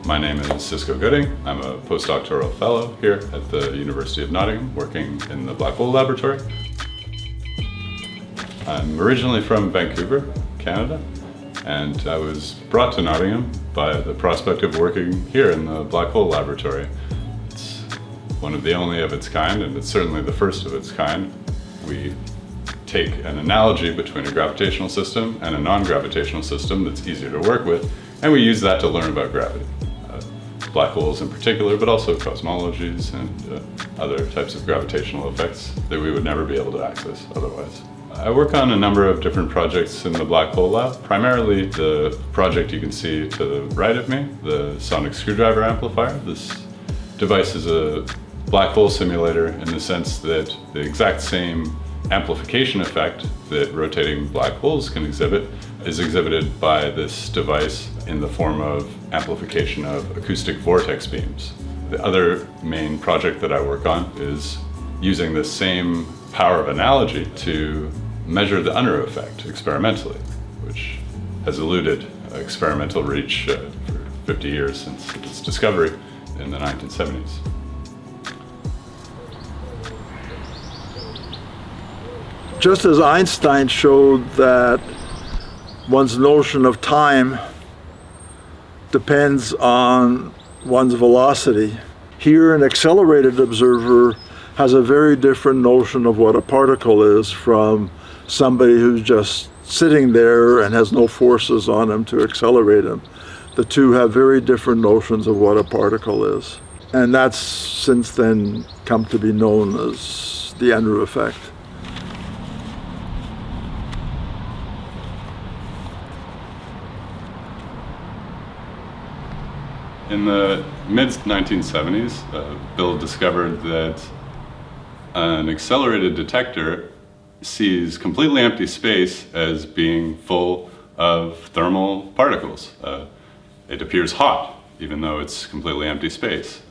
My name is Cisco Gooding. I'm a postdoctoral fellow here at the University of Nottingham, working in the Black Hole Laboratory. I'm originally from Vancouver, Canada, and I was brought to Nottingham by the prospect of working here in the Black Hole Laboratory. It's one of the only of its kind, and it's certainly the first of its kind. We take an analogy between a gravitational system and a non-gravitational system that's easier to work with, and we use that to learn about gravity. Black holes in particular, but also cosmologies and other types of gravitational effects that we would never be able to access otherwise. I work on a number of different projects in the Black Hole Lab, primarily the project you can see to the right of me, the sonic screwdriver amplifier. This device is a black hole simulator in the sense that the exact same amplification effect that rotating black holes can exhibit is exhibited by this device in the form of amplification of acoustic vortex beams. The other main project that I work on is using the same power of analogy to measure the Unruh effect experimentally, which has eluded experimental reach for 50 years since its discovery in the 1970s. Just as Einstein showed that one's notion of time depends on one's velocity, here an accelerated observer has a very different notion of what a particle is from somebody who's just sitting there and has no forces on him to accelerate him. The two have very different notions of what a particle is. And that's since then come to be known as the Unruh effect. In the mid-1970s, Bill discovered that an accelerated detector sees completely empty space as being full of thermal particles. It appears hot, even though it's completely empty space.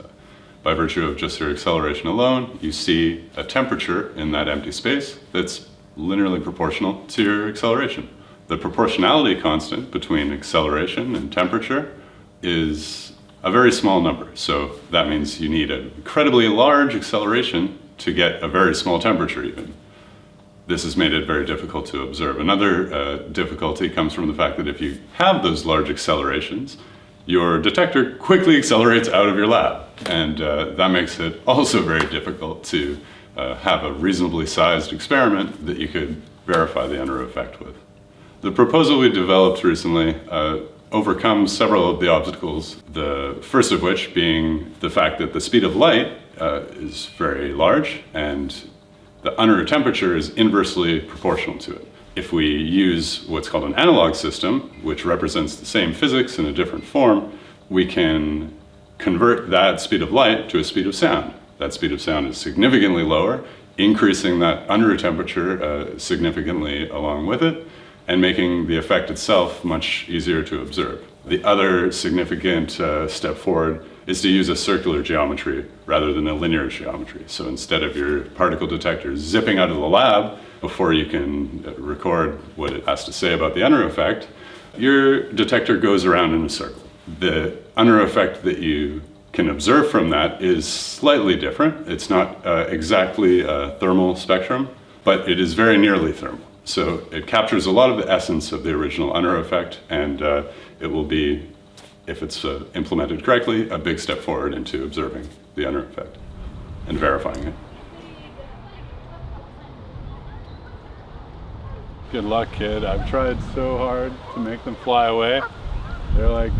By virtue of just your acceleration alone, you see a temperature in that empty space that's linearly proportional to your acceleration. The proportionality constant between acceleration and temperature is a very small number, so that means you need an incredibly large acceleration to get a very small temperature even. This has made it very difficult to observe. Another difficulty comes from the fact that if you have those large accelerations, your detector quickly accelerates out of your lab, and that makes it also very difficult to have a reasonably sized experiment that you could verify the Unruh effect with. The proposal we developed recently overcomes several of the obstacles, the first of which being the fact that the speed of light is very large and the Unruh temperature is inversely proportional to it. If we use what's called an analog system, which represents the same physics in a different form, we can convert that speed of light to a speed of sound. That speed of sound is significantly lower, increasing that Unruh temperature significantly along with it, and making the effect itself much easier to observe. The other significant step forward is to use a circular geometry rather than a linear geometry. So instead of your particle detector zipping out of the lab before you can record what it has to say about the Unruh effect, your detector goes around in a circle. The Unruh effect that you can observe from that is slightly different. It's not exactly a thermal spectrum, but it is very nearly thermal. So it captures a lot of the essence of the original Unruh effect, and it will be, if it's implemented correctly, a big step forward into observing the Unruh effect and verifying it. Good luck, kid. I've tried so hard to make them fly away. They're like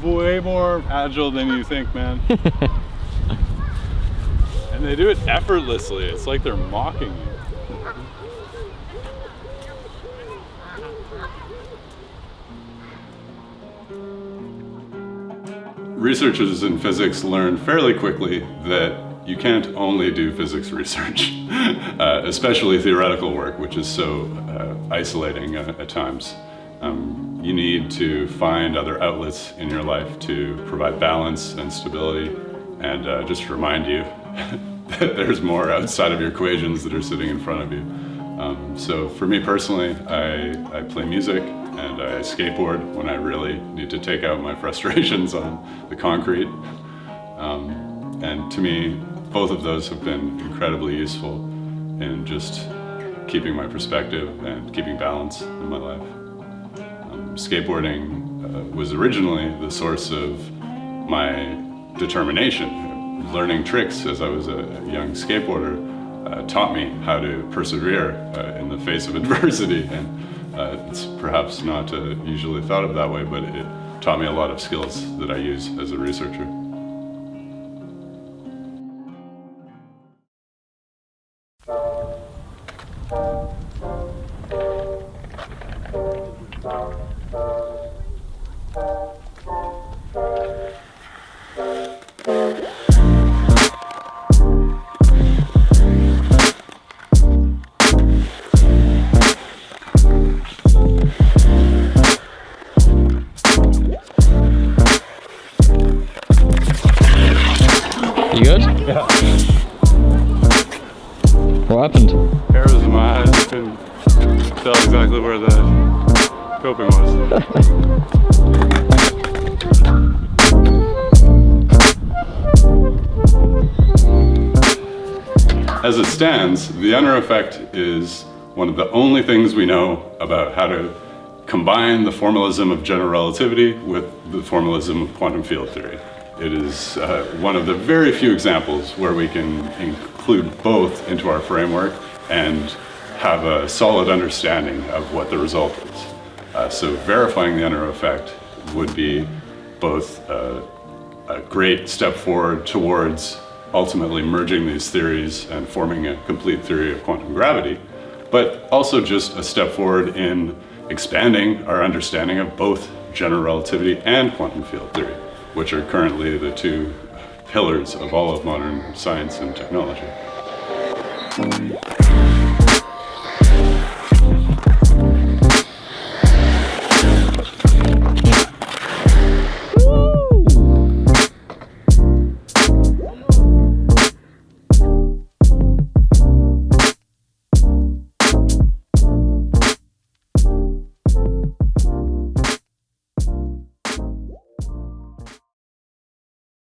way more agile than you think, man. And they do it effortlessly. It's like they're mocking you. Researchers in physics learn fairly quickly that you can't only do physics research, especially theoretical work, which is so isolating at times. You need to find other outlets in your life to provide balance and stability, and just remind you that there's more outside of your equations that are sitting in front of you. So for me personally, I play music. and I skateboard when I really need to take out my frustrations on the concrete. And to me, both of those have been incredibly useful in just keeping my perspective and keeping balance in my life. Skateboarding was originally the source of my determination. Learning tricks as I was a young skateboarder taught me how to persevere in the face of adversity, and it's perhaps not usually thought of that way, but it taught me a lot of skills that I use as a researcher. You good? Yeah. What happened? Hair was in my eyes. I couldn't tell exactly where the coping was. As it stands, the Unruh effect is one of the only things we know about how to combine the formalism of general relativity with the formalism of quantum field theory. It is one of the very few examples where we can include both into our framework and have a solid understanding of what the result is. So verifying the Unruh effect would be both a great step forward towards ultimately merging these theories and forming a complete theory of quantum gravity, but also just a step forward in expanding our understanding of both general relativity and quantum field theory, which are currently the two pillars of all of modern science and technology.